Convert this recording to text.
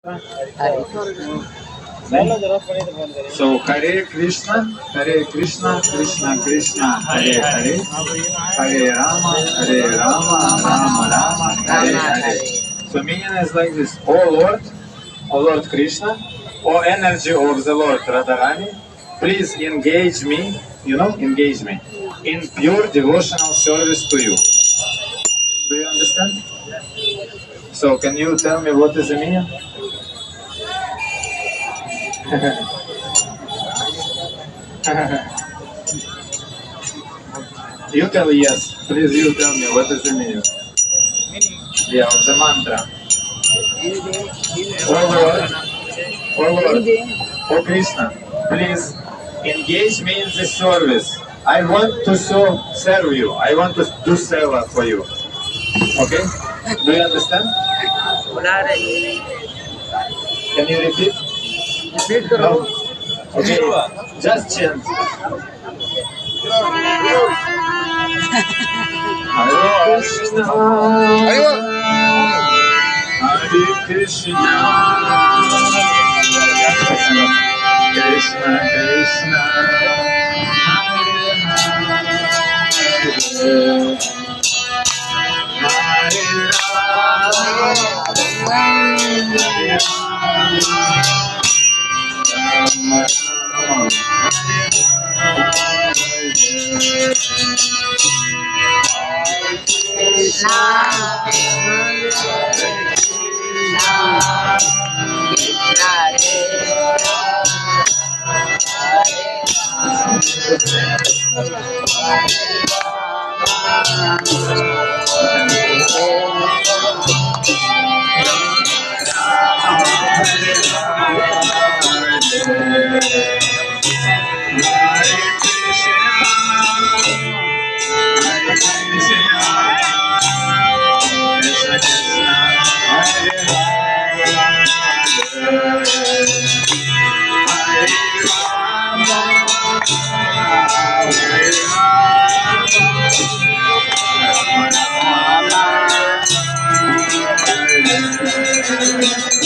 So Hare Krishna, Krishna Krishna, Hare Hare, Hare Rama, Rama Rama, Hare Hare. So meaning is like this: O Lord Krishna, O energy of the Lord Radharani, please engage me, engage me in pure devotional service to you. Do you understand? So can you tell me what is the meaning? You tell yes. Please, you tell me what is the meaning. Yeah, of the mantra. Oh Lord, oh Lord, oh Krishna, please engage me in this service. I want to serve you. I want to do seva for you. Okay? Do you understand? Can you repeat? No. Okay. Just chant. Hare Krishna. Hare Krishna. Krishna Krishna. Hare Hare. Hare